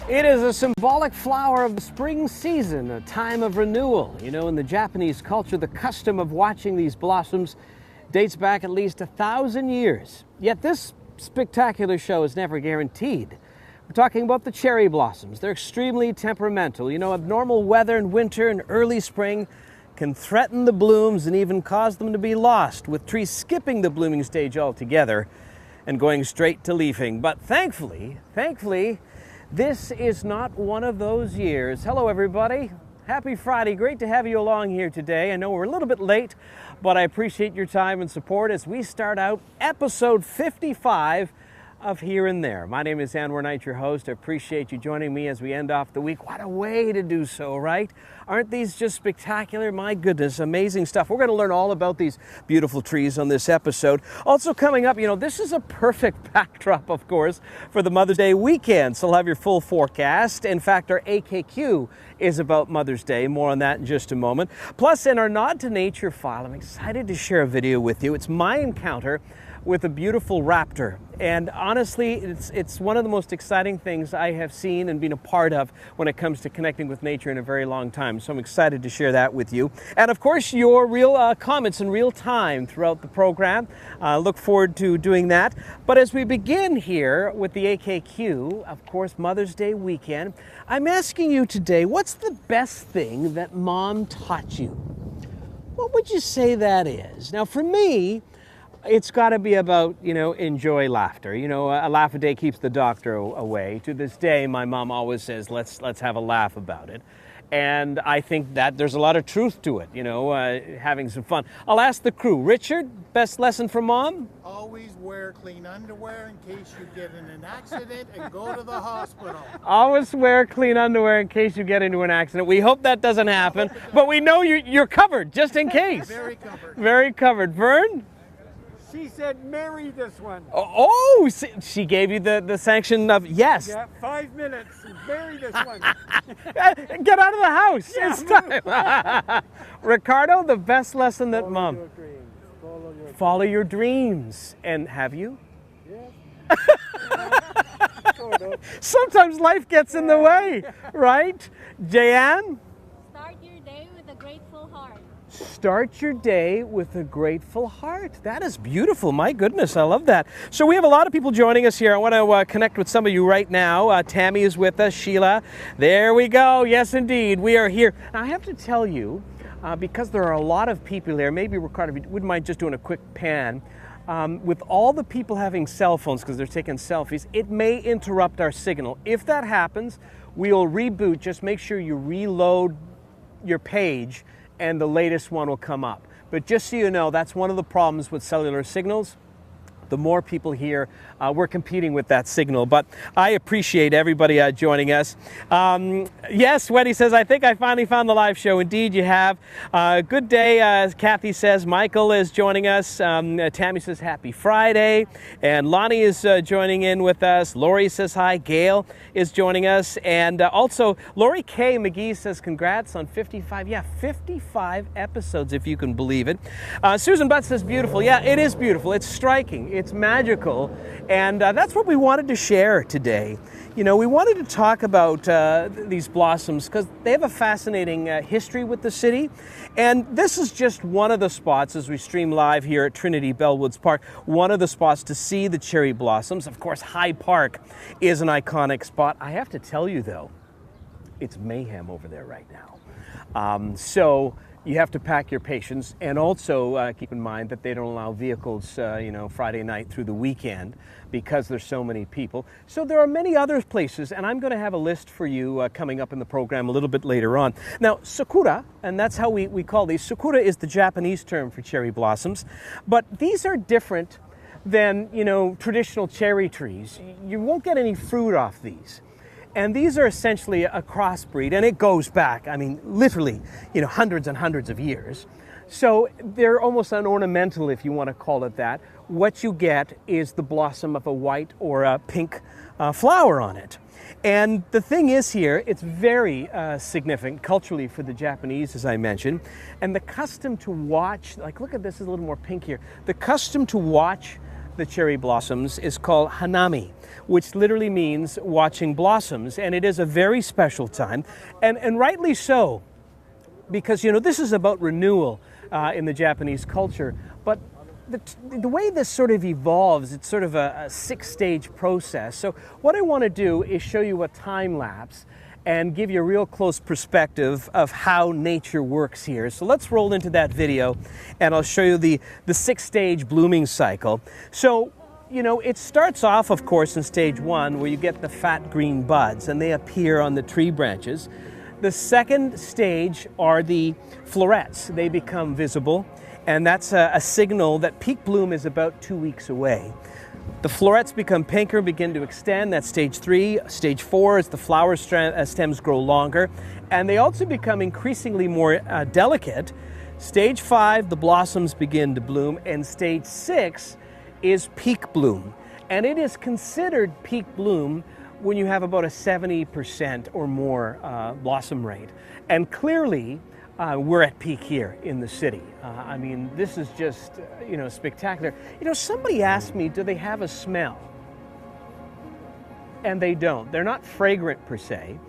It is a symbolic flower of the spring season, a time of renewal. You know, in the Japanese culture, the custom of watching these blossoms dates back at least 1,000 years. Yet this spectacular show is never guaranteed. We're talking about the cherry blossoms. They're extremely temperamental. You know, abnormal weather in winter and early spring can threaten the blooms and even cause them to be lost, with trees skipping the blooming stage altogether and going straight to leafing. But thankfully, this is not one of those years. Hello, everybody. Happy Friday. Great to have you along here today. I know we're a little bit late, but I appreciate your time and support as we start out episode 55 of Here and There. My name is Anwar, Knight, your host. I appreciate you joining me as we end off the week. What a way to do so, right? Aren't these just spectacular? My goodness, amazing stuff. We're going to learn all about these beautiful trees on this episode. Also coming up, you know, this is a perfect backdrop, of course, for the Mother's Day weekend. So we'll have your full forecast. In fact, our AKQ is about Mother's Day. More on that in just a moment. Plus, in our Nod to Nature file, I'm excited to share a video with you. It's my encounter with a beautiful raptor. And honestly, it's one of the most exciting things I have seen and been a part of when it comes to connecting with nature in a very long time. So I'm excited to share that with you. And of course, your real comments in real time throughout the program. Look forward to doing that. But as we begin here with the AKQ, of course, Mother's Day weekend, I'm asking you today, what's the best thing that Mom taught you? What would you say that is? Now, for me, it's got to be about, you know, enjoy laughter. You know, a laugh a day keeps the doctor away. To this day, my mom always says, let's have a laugh about it. And I think that there's a lot of truth to it, you know, having some fun. I'll ask the crew. Richard, best lesson from Mom? Always wear clean underwear in case you get in an accident and go to the hospital. Always wear clean underwear in case you get into an accident. We hope that doesn't happen, but we know you're covered just in case. Very covered. Very covered. Vern? She said, marry this one. Oh, she gave you the sanction of yes. Yeah, 5 minutes. Marry this one. Get out of the house. Yeah, it's time. Ricardo, the best lesson that Mom. Your dreams. Follow your dreams. And have you? Yeah. Sort of. Sometimes life gets in the way, right? Jayan? Start your day with a grateful heart. Start your day with a grateful heart. That is beautiful. My goodness, I love that. So we have a lot of people joining us here. I want to connect with some of you right now. Tammy is with us. Sheila. There we go. Yes, indeed. We are here. Now, I have to tell you, because there are a lot of people here, maybe Ricardo, if you wouldn't mind just doing a quick pan. With all the people having cell phones because they're taking selfies, it may interrupt our signal. If that happens, we'll reboot. Just make sure you reload your page and the latest one will come up. But just so you know, that's one of the problems with cellular signals. The more people here, we're competing with that signal. But I appreciate everybody joining us. Yes, Wendy says, I think I finally found the live show. Indeed, you have. Good day, as Kathy says. Michael is joining us. Tammy says, happy Friday. And Lonnie is joining in with us. Lori says hi. Gail is joining us. And also, Lori K. McGee says, congrats on 55. Yeah, 55 episodes, if you can believe it. Susan Butt says, beautiful. Yeah, it is beautiful. It's striking. It's magical, and that's what we wanted to share today. You know, we wanted to talk about these blossoms because they have a fascinating history with the city, and this is just one of the spots as we stream live here at Trinity Bellwoods Park, one of the spots to see the cherry blossoms. Of course, Hyde Park is an iconic spot. I have to tell you, though, it's mayhem over there right now. So you have to pack your patience, and also keep in mind that they don't allow vehicles, you know, Friday night through the weekend because there's so many people. So there are many other places, and I'm going to have a list for you coming up in the program a little bit later on. Now, Sakura, and that's how we call these. Sakura is the Japanese term for cherry blossoms, but these are different than, you know, traditional cherry trees. You won't get any fruit off these. And these are essentially a crossbreed, and it goes back, I mean, literally, you know, hundreds and hundreds of years. So they're almost an ornamental, if you want to call it that. What you get is the blossom of a white or a pink flower on it. And the thing is here, it's very significant culturally for the Japanese, as I mentioned. And the custom to watch, like, look at this, is a little more pink here. The custom to watch the cherry blossoms is called hanami, which literally means watching blossoms, and it is a very special time, and rightly so, because this is about renewal in the Japanese culture. But the way this sort of evolves, it's sort of a 6-stage process. So what I want to do is show you a time lapse and give you a real close perspective of how nature works here. So let's roll into that video and I'll show you the 6-stage blooming cycle. So, it starts off, of course, in stage 1 where you get the fat green buds and they appear on the tree branches. The second stage are the florets. They become visible, and that's a signal that peak bloom is about 2 weeks away. The florets become pinker, begin to extend. That's stage 3. Stage 4 is the flower stems grow longer, and they also become increasingly more delicate. Stage 5, the blossoms begin to bloom, and stage 6 is peak bloom. And it is considered peak bloom when you have about a 70% or more blossom rate. And clearly, we're at peak here in the city. I mean, this is just, spectacular. Somebody asked me, do they have a smell? And they don't. They're not fragrant per se,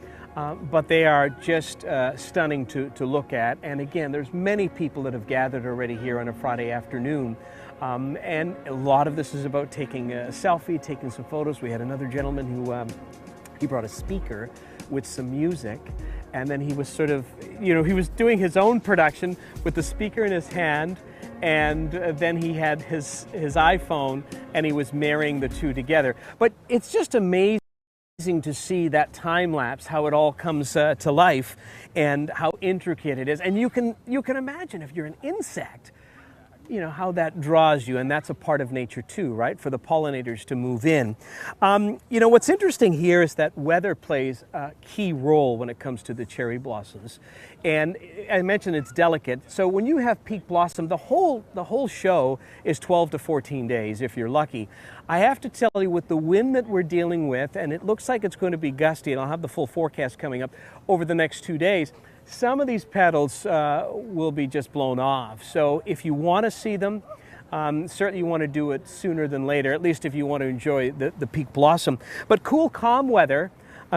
but they are just stunning to look at. And again, there's many people that have gathered already here on a Friday afternoon. And a lot of this is about taking a selfie, taking some photos. We had another gentleman who he brought a speaker with some music, and then he was sort of, he was doing his own production with the speaker in his hand, and then he had his iPhone, and he was marrying the two together. But it's just amazing to see that time lapse, how it all comes to life, and how intricate it is. And you can imagine if you're an insect, how that draws you, and that's a part of nature too, right? For the pollinators to move in. What's interesting here is that weather plays a key role when it comes to the cherry blossoms. And I mentioned it's delicate. So when you have peak blossom, the whole show is 12 to 14 days if you're lucky. I have to tell you, with the wind that we're dealing with, and it looks like it's going to be gusty, and I'll have the full forecast coming up over the next 2 days, some of these petals will be just blown off. So if you want to see them, certainly you want to do it sooner than later, at least if you want to enjoy the peak blossom. But cool, calm weather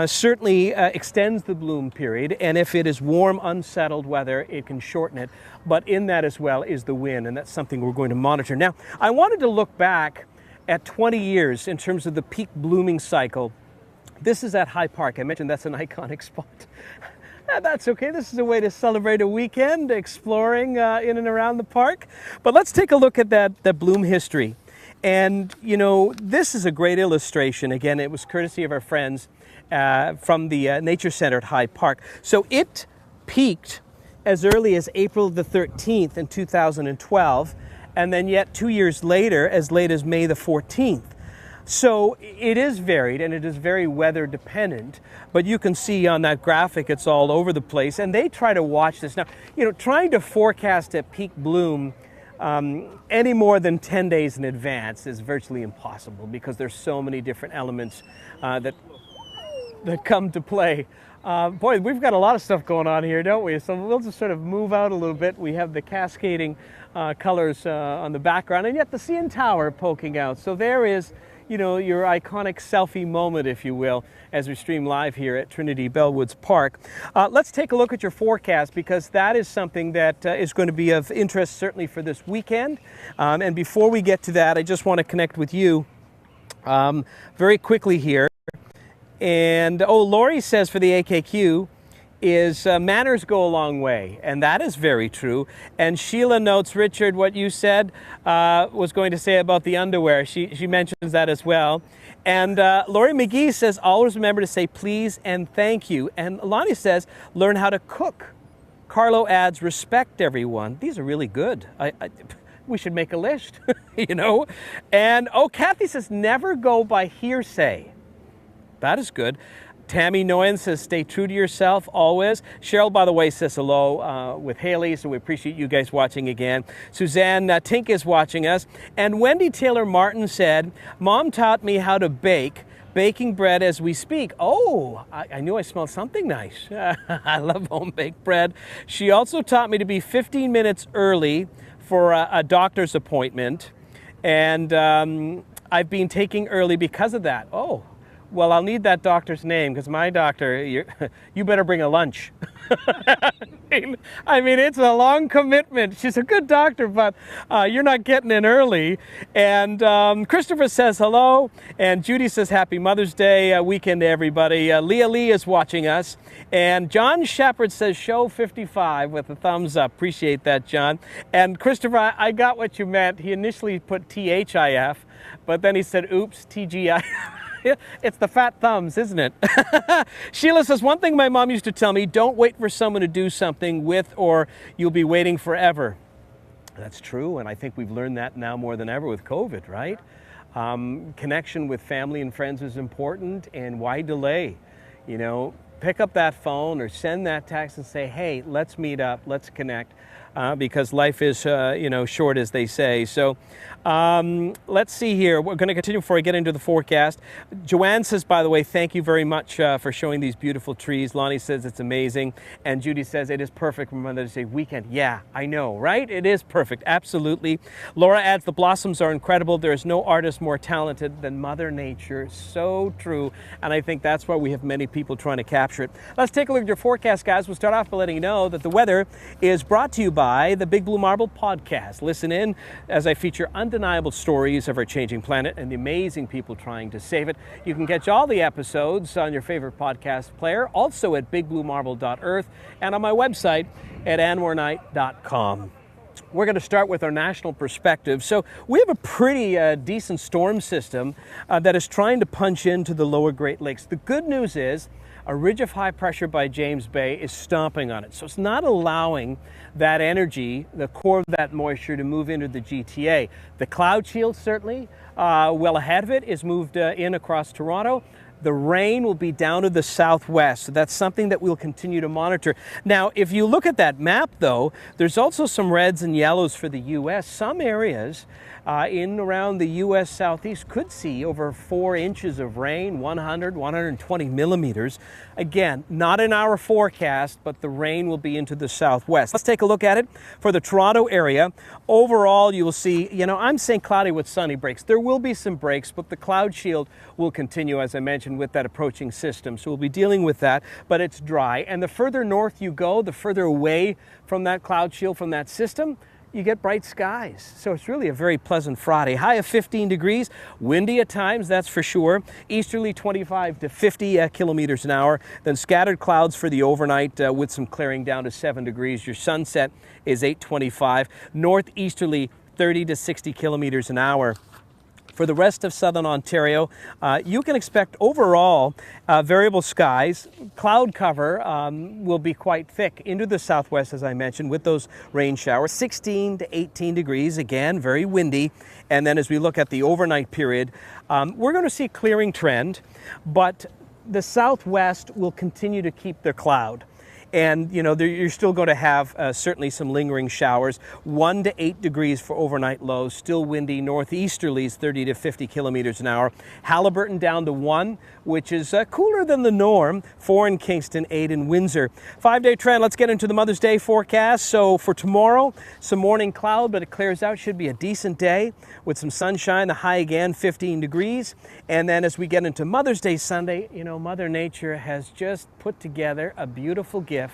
certainly extends the bloom period, and if it is warm, unsettled weather, it can shorten it. But in that as well is the wind, and that's something we're going to monitor. Now, I wanted to look back at 20 years in terms of the peak blooming cycle. This is at High Park. I mentioned that's an iconic spot. That's okay. This is a way to celebrate a weekend exploring in and around the park. But let's take a look at that bloom history. And, this is a great illustration. Again, it was courtesy of our friends from the Nature Center at High Park. So it peaked as early as April the 13th in 2012, and then yet 2 years later, as late as May the 14th. So it is varied, and it is very weather dependent, but you can see on that graphic it's all over the place, and they try to watch this. Now, trying to forecast a peak bloom any more than 10 days in advance is virtually impossible, because there's so many different elements that come to play. Boy, we've got a lot of stuff going on here, don't we? So we'll just sort of move out a little bit. We have the cascading colors on the background, and yet the CN Tower poking out. So there is, your iconic selfie moment, if you will, as we stream live here at Trinity Bellwoods Park. Let's take a look at your forecast, because that is something that is going to be of interest certainly for this weekend. And before we get to that, I just want to connect with you very quickly here. And, Lori says for the AKQ, is manners go a long way, and that is very true. And Sheila notes, Richard, what you said was going to say about the underwear. She mentions that as well. And Lori McGee says, always remember to say please and thank you. And Lonnie says, learn how to cook. Carlo adds, respect everyone. These are really good. We should make a list, And, Kathy says, never go by hearsay. That is good. Tammy Noyen says, stay true to yourself always. Cheryl, by the way, says hello with Haley, so we appreciate you guys watching again. Suzanne Tink is watching us. And Wendy Taylor Martin said, Mom taught me how to bake, baking bread as we speak. Oh, I knew I smelled something nice. I love home-baked bread. She also taught me to be 15 minutes early for a doctor's appointment. and I've been taking early because of that. Oh, well, I'll need that doctor's name because my doctor, you better bring a lunch. I mean, it's a long commitment. She's a good doctor, but you're not getting in early. And Christopher says hello, and Judy says happy Mother's Day weekend to everybody. Leah Lee is watching us, and John Shepard says show 55 with a thumbs up. Appreciate that, John. And Christopher, I got what you meant. He initially put THIF, but then he said oops, TGI. It's the fat thumbs, isn't it? Sheila says, one thing my mom used to tell me, don't wait for someone to do something with or you'll be waiting forever. That's true, and I think we've learned that now more than ever with COVID, right? Connection with family and friends is important, and why delay? You know, pick up that phone or send that text and say, hey, let's meet up, let's connect. Because life is, short, as they say. So let's see here. We're going to continue before I get into the forecast. Joanne says, by the way, thank you very much for showing these beautiful trees. Lonnie says it's amazing. And Judy says it is perfect for Mother's Day weekend. Yeah, I know, right? It is perfect. Absolutely. Laura adds, the blossoms are incredible. There is no artist more talented than Mother Nature. So true. And I think that's why we have many people trying to capture it. Let's take a look at your forecast, guys. We'll start off by letting you know that the weather is brought to you by the Big Blue Marble podcast. Listen in as I feature undeniable stories of our changing planet and the amazing people trying to save it. You can catch all the episodes on your favorite podcast player, also at bigbluemarble.earth and on my website at anwarnight.com. We're going to start with our national perspective. So we have a pretty decent storm system that is trying to punch into the lower Great Lakes. The good news is a ridge of high pressure by James Bay is stomping on it. So it's not allowing that energy, the core of that moisture, to move into the GTA. The cloud shield certainly well ahead of it is moved in across Toronto. The rain will be down to the southwest, so that's something that we'll continue to monitor. Now, if you look at that map, though, there's also some reds and yellows for the U.S. Some areas in around the U.S. southeast could see over 4 inches of rain, 100, 120 millimeters. Again, not in our forecast, but the rain will be into the southwest. Let's take a look at it for the Toronto area. Overall, you will see, I'm saying cloudy with sunny breaks. There will be some breaks, but the cloud shield will continue, as I mentioned, with that approaching system. So we'll be dealing with that, but it's dry. And the further north you go, the further away from that cloud shield, from that system, you get bright skies. So it's really a very pleasant Friday. High of 15 degrees, windy at times, that's for sure. Easterly 25 to 50 kilometers an hour. Then scattered clouds for the overnight with some clearing down to 7 degrees. Your sunset is 8:25. Northeasterly 30 to 60 kilometers an hour. For the rest of southern Ontario, you can expect overall variable skies. Cloud cover will be quite thick into the southwest, as I mentioned, with those rain showers. 16 to 18 degrees, again, very windy. And then as we look at the overnight period, we're going to see a clearing trend, but the southwest will continue to keep their cloud. And, you're still going to have certainly some lingering showers. 1 to 8 degrees for overnight lows. Still windy. Northeasterlies 30 to 50 kilometers an hour. Haliburton down to 1, which is cooler than the norm. 4 in Kingston, 8 in Windsor. 5-day trend. Let's get into the Mother's Day forecast. So for tomorrow, some morning cloud, but it clears out. Should be a decent day with some sunshine. The high again, 15 degrees. And then as we get into Mother's Day Sunday, Mother Nature has just put together a beautiful gift.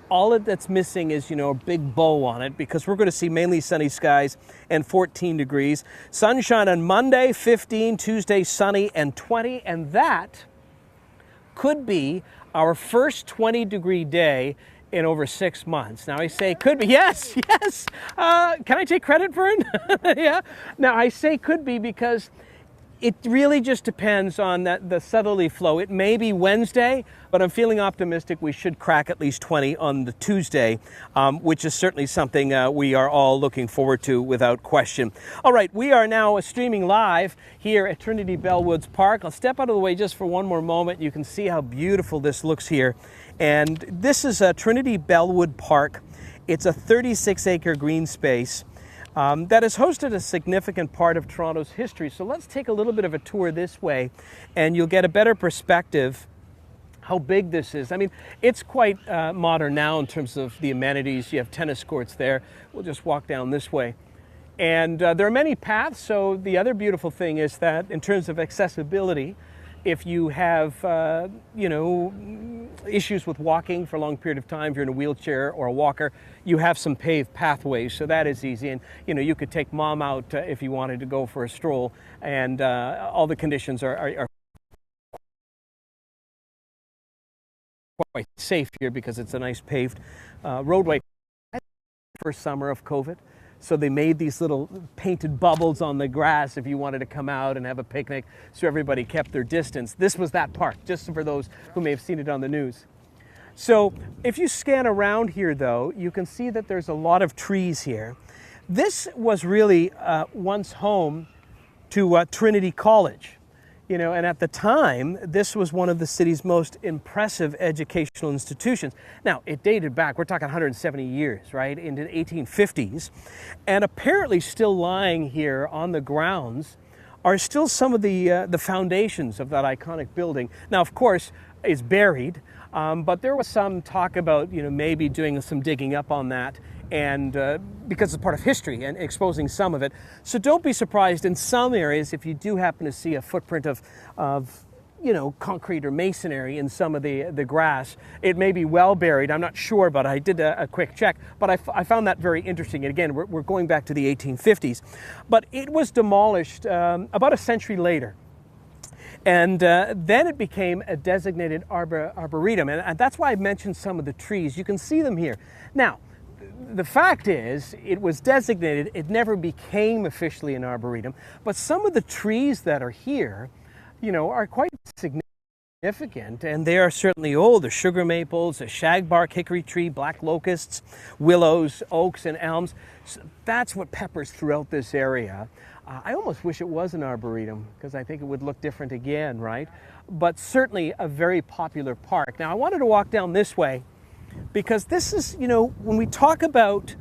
All that's missing is, a big bow on it, because we're going to see mainly sunny skies and 14 degrees. Sunshine on Monday, 15, Tuesday sunny and 20, and that could be our first 20-degree day in over 6 months. Now I say could be, yes. Can I take credit for it? Yeah. Now I say could be because it really just depends on the southerly flow. It may be Wednesday, but I'm feeling optimistic we should crack at least 20 on the Tuesday, which is certainly something we are all looking forward to without question. All right, we are now streaming live here at Trinity Bellwoods Park. I'll step out of the way just for one more moment. You can see how beautiful this looks here. And this is Trinity Bellwood Park. It's a 36-acre green space that has hosted a significant part of Toronto's history. So let's take a little bit of a tour this way, and you'll get a better perspective how big this is. I mean, it's quite modern now in terms of the amenities. You have tennis courts there. We'll just walk down this way. And there are many paths, so the other beautiful thing is that in terms of accessibility, if you have, issues with walking for a long period of time, if you're in a wheelchair or a walker, you have some paved pathways, so that is easy. And, you could take mom out if you wanted to go for a stroll, and all the conditions are quite safe here because it's a nice paved roadway. First summer of COVID. So they made these little painted bubbles on the grass if you wanted to come out and have a picnic, so everybody kept their distance. This was that park, just for those who may have seen it on the news. So if you scan around here, though, you can see that there's a lot of trees here. This was really once home to Trinity College. And at the time, this was one of the city's most impressive educational institutions. Now, it dated back, we're talking 170 years, right, into the 1850s. And apparently still lying here on the grounds are still some of the foundations of that iconic building. Now, of course, it's buried, but there was some talk about, maybe doing some digging up on that, and because it's part of history and exposing some of it. So don't be surprised in some areas if you do happen to see a footprint of concrete or masonry in some of the grass. It may be well buried, I'm not sure, but I did a quick check. But I found that very interesting. And again, we're going back to the 1850s. But it was demolished about a century later. And then it became a designated arboretum. And that's why I mentioned some of the trees. You can see them here. Now, the fact is, it was designated, it never became officially an arboretum, but some of the trees that are here, are quite significant, and they are certainly old. The sugar maples, the shagbark hickory tree, black locusts, willows, oaks, and elms. So that's what peppers throughout this area. I almost wish it was an arboretum, because I think it would look different again, right? But certainly a very popular park. Now, I wanted to walk down this way, because this is, when we talk about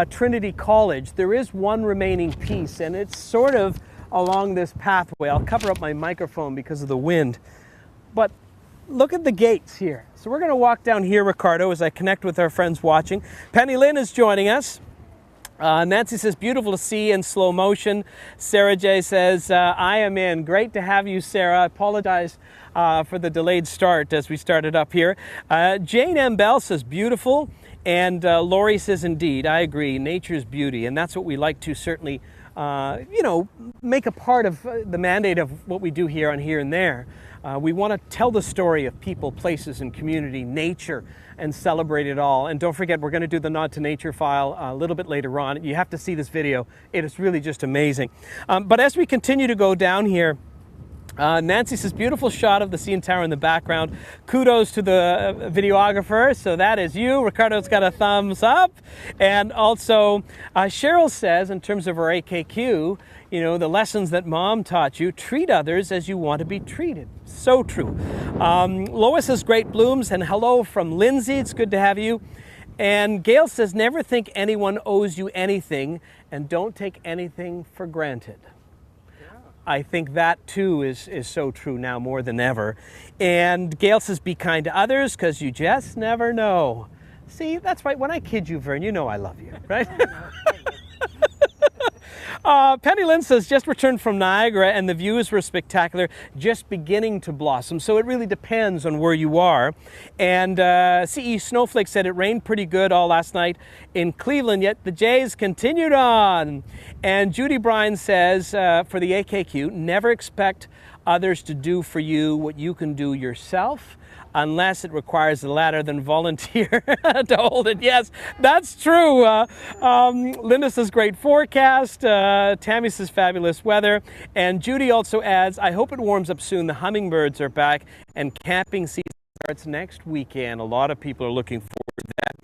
Trinity College, there is one remaining piece, and it's sort of along this pathway. I'll cover up my microphone because of the wind. But look at the gates here. So we're going to walk down here, Ricardo, as I connect with our friends watching. Penny Lynn is joining us. Nancy says, beautiful to see in slow motion. Sarah J says, I am in. Great to have you, Sarah. I apologize for the delayed start as we started up here. Jane M. Bell says, beautiful. And Lori says, indeed, I agree. Nature's beauty. And that's what we like to certainly, make a part of the mandate of what we do here on Here and There. We want to tell the story of people, places, and community, nature, and celebrate it all. And don't forget, we're going to do the Nod to Nature file a little bit later on. You have to see this video. It is really just amazing. But as we continue to go down here, Nancy says, beautiful shot of the CN Tower in the background. Kudos to the videographer. So that is you. Ricardo's got a thumbs up. And also, Cheryl says, in terms of our AKQ, the lessons that mom taught you, treat others as you want to be treated. So true. Lois says, great blooms, and hello from Lindsay. It's good to have you. And Gail says, never think anyone owes you anything, and don't take anything for granted. I think that too is so true now more than ever. And Gail says, be kind to others because you just never know. See, that's right. When I kid you, Vern, you know I love you, right? Penny Lynn says, just returned from Niagara and the views were spectacular, just beginning to blossom. So it really depends on where you are. And CE Snowflake said it rained pretty good all last night in Cleveland, yet the Jays continued on. And Judy Bryan says, for the AKQ, never expect others to do for you what you can do yourself, unless it requires the latter, then volunteer to hold it. Yes, that's true. Linda says, great forecast. Tammy says, fabulous weather. And Judy also adds, I hope it warms up soon. The hummingbirds are back and camping season starts next weekend. A lot of people are looking forward to that.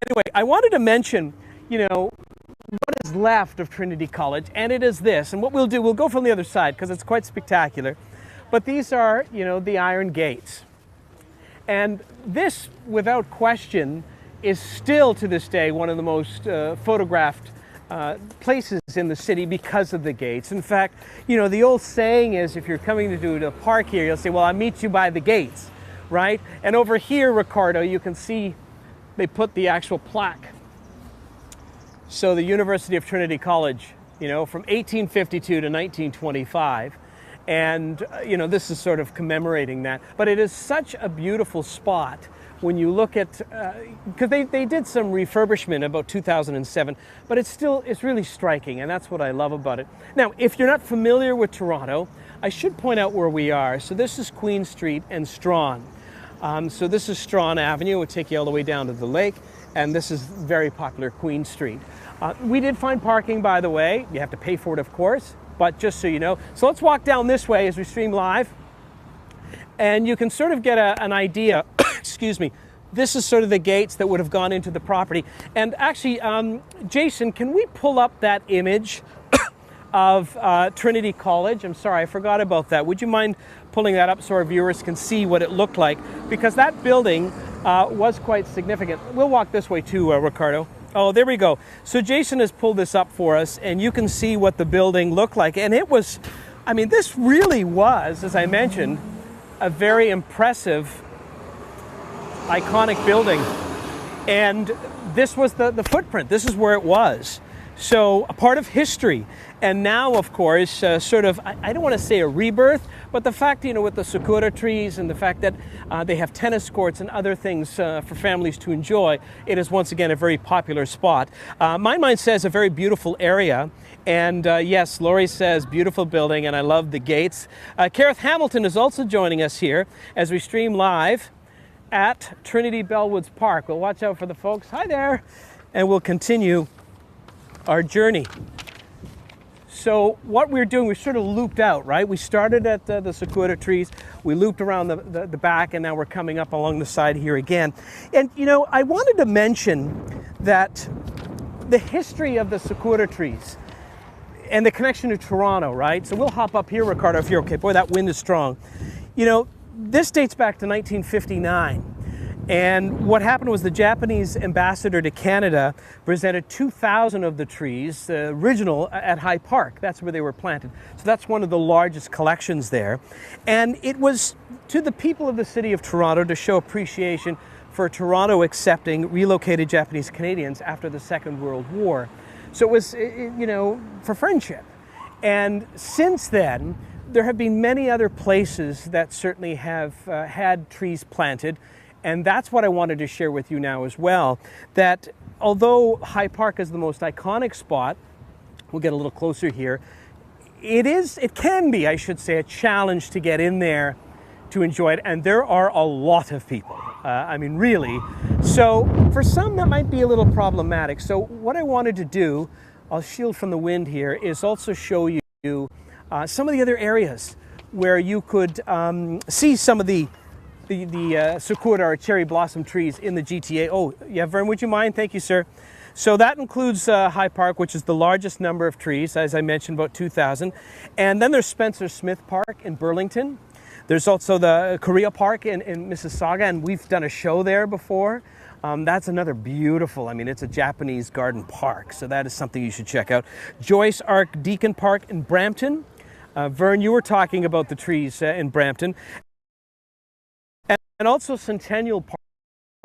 Anyway, I wanted to mention, what is left of Trinity College, and it is this. And what we'll do, we'll go from the other side because it's quite spectacular. But these are, the iron gates. And this, without question, is still to this day one of the most photographed places in the city because of the gates. In fact, the old saying is, if you're coming to do the park here, you'll say, well, I'll meet you by the gates, right? And over here, Ricardo, you can see they put the actual plaque. So the University of Trinity College from 1852 to 1925. And, this is sort of commemorating that. But it is such a beautiful spot when you look at, because they did some refurbishment about 2007, but it's really striking, and that's what I love about it. Now, if you're not familiar with Toronto, I should point out where we are. So this is Queen Street and Strawn. So this is Strawn Avenue. It would take you all the way down to the lake, and this is very popular Queen Street. We did find parking, by the way. You have to pay for it, of course, but just so you know. So let's walk down this way as we stream live, and you can sort of get an idea. Excuse me. This is sort of the gates that would have gone into the property. And actually, Jason, can we pull up that image of Trinity College? I'm sorry, I forgot about that. Would you mind pulling that up so our viewers can see what it looked like? Because that building was quite significant. We'll walk this way too, Ricardo. Oh, there we go. So Jason has pulled this up for us, and you can see what the building looked like. And it was, this really was, as I mentioned, a very impressive, iconic building. And this was the footprint. This is where it was. So a part of history. And now, of course, sort of, I don't want to say a rebirth, but the fact, with the Sakura trees and the fact that they have tennis courts and other things for families to enjoy, it is once again a very popular spot. My mind says a very beautiful area. And yes, Laurie says beautiful building, and I love the gates. Kareth Hamilton is also joining us here as we stream live at Trinity Bellwoods Park. We'll watch out for the folks. Hi there. And we'll continue our journey. So what we're doing, we sort of looped out, right? We started at the Sakura trees, we looped around the back, and now we're coming up along the side here again. And I wanted to mention that the history of the Sakura trees and the connection to Toronto, right? So we'll hop up here, Ricardo, if you're okay. Boy, that wind is strong. This dates back to 1959. And what happened was the Japanese ambassador to Canada presented 2,000 of the trees, the original, at High Park. That's where they were planted. So that's one of the largest collections there. And it was to the people of the city of Toronto to show appreciation for Toronto accepting relocated Japanese Canadians after the Second World War. So it was, for friendship. And since then, there have been many other places that certainly have had trees planted. And that's what I wanted to share with you now as well, that although High Park is the most iconic spot, we'll get a little closer here, it can be, I should say, a challenge to get in there to enjoy it. And there are a lot of people, really. So for some, that might be a little problematic. So what I wanted to do, I'll shield from the wind here, is also show you some of the other areas where you could see some of the Sakura or cherry blossom trees in the GTA. Oh, yeah, Vern, would you mind? Thank you, sir. So that includes High Park, which is the largest number of trees, as I mentioned, about 2,000. And then there's Spencer Smith Park in Burlington. There's also the Korea Park in Mississauga, and we've done a show there before. That's another beautiful, it's a Japanese garden park, so that is something you should check out. Joyce Archdeacon Park in Brampton. Vern, you were talking about the trees in Brampton. And also Centennial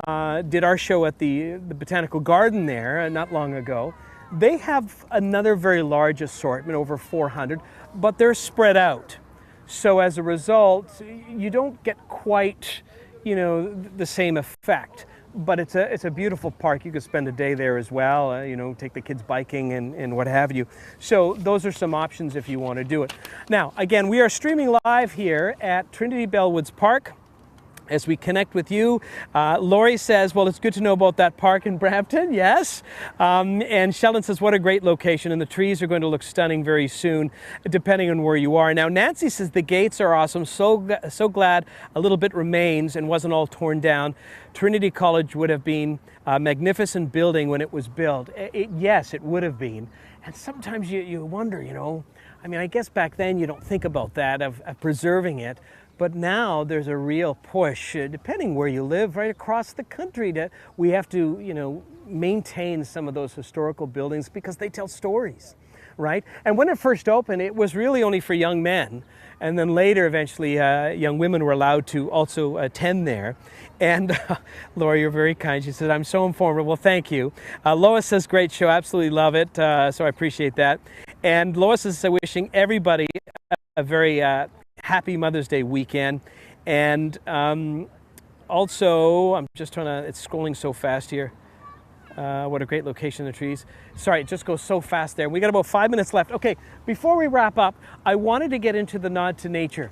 Park did our show at the Botanical Garden there not long ago. They have another very large assortment, over 400, but they're spread out. So as a result, you don't get quite, the same effect. But it's a beautiful park. You could spend a day there as well, take the kids biking and what have you. So those are some options if you want to do it. Now, again, we are streaming live here at Trinity Bellwoods Park as we connect with you. Laurie says, well, it's good to know about that park in Brampton. Yes. And Sheldon says, what a great location. And the trees are going to look stunning very soon, depending on where you are. Now, Nancy says the gates are awesome. So glad a little bit remains and wasn't all torn down. Trinity College would have been a magnificent building when it was built. Yes, it would have been. And sometimes you wonder, I guess back then you don't think about that, of preserving it. But now there's a real push, depending where you live, right across the country, we have to, maintain some of those historical buildings because they tell stories, right? And when it first opened, it was really only for young men. And then later, eventually, young women were allowed to also attend there. And Laura, you're very kind. She said, I'm so informative. Well, thank you. Lois says, great show. Absolutely love it. So I appreciate that. And Lois is wishing everybody a very happy Mother's Day weekend. And also, I'm just trying to, it's scrolling so fast here. What a great location, the trees. Sorry, it just goes so fast there. We got about 5 minutes left. Okay, before we wrap up, I wanted to get into the nod to nature.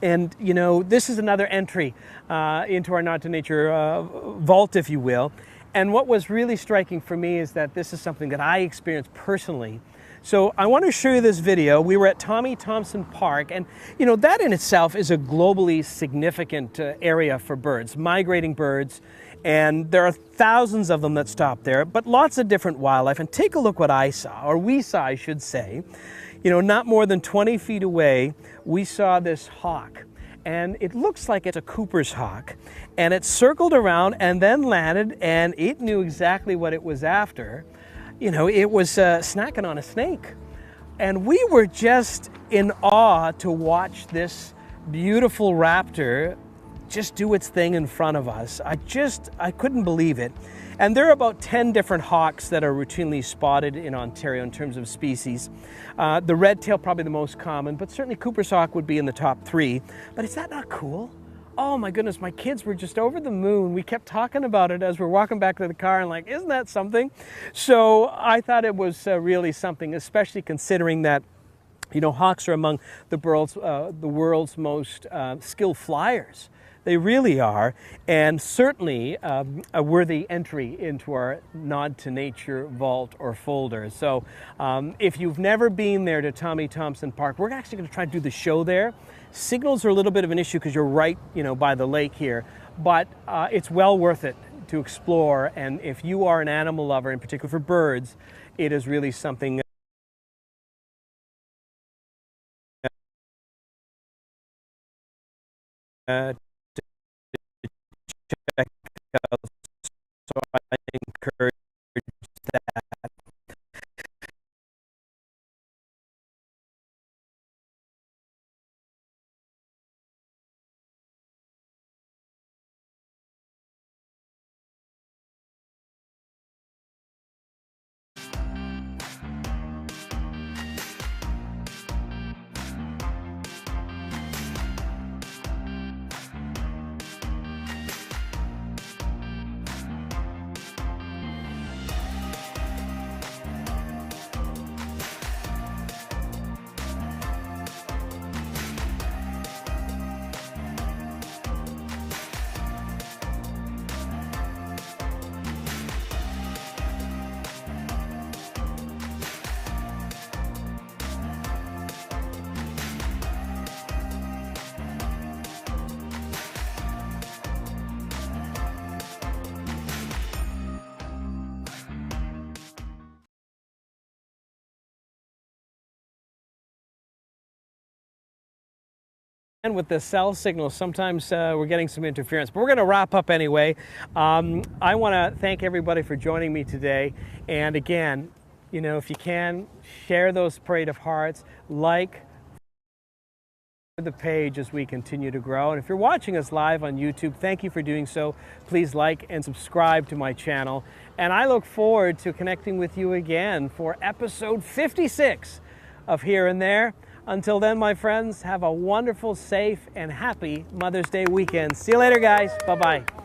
And, you know, this is another entry into our nod to nature vault, if you will. And what was really striking for me is that this is something that I experienced personally. So I want to show you this video. We were at Tommy Thompson Park, and you know, that in itself is a globally significant area for birds, migrating birds, and there are thousands of them that stop there, but lots of different wildlife. And take a look what I saw, or we saw, I should say. You know, not more than 20 feet away, we saw this hawk. And it looks like it's a Cooper's hawk. And it circled around and then landed, and it knew exactly what it was after. You know, it was snacking on a snake. And we were just in awe to watch this beautiful raptor just do its thing in front of us. I couldn't believe it. And there are about 10 different hawks that are routinely spotted in Ontario in terms of species. The red-tail probably the most common, but certainly Cooper's hawk would be in the top 3. But is that not cool? Oh my goodness, my kids were just over the moon. We kept talking about it as we're walking back to the car and like, isn't that something? So I thought it was really something, especially considering that, you know, hawks are among the world's most skilled flyers. They really are, and certainly a worthy entry into our Nod to Nature vault or folder. So if you've never been there to Tommy Thompson Park, we're actually going to try to do the show there. Signals are a little bit of an issue because you're right, you know, by the lake here, but it's well worth it to explore. And if you are an animal lover, in particular for birds, it is really something to check out. So I encourage that. And with the cell signal, sometimes we're getting some interference, but we're going to wrap up anyway. I want to thank everybody for joining me today. And again, you know, if you can, share those Parade of Hearts, like the page as we continue to grow. And if you're watching us live on YouTube, thank you for doing so. Please like and subscribe to my channel. And I look forward to connecting with you again for episode 56 of Here and There. Until then, my friends, have a wonderful, safe, and happy Mother's Day weekend. See you later, guys. Bye-bye.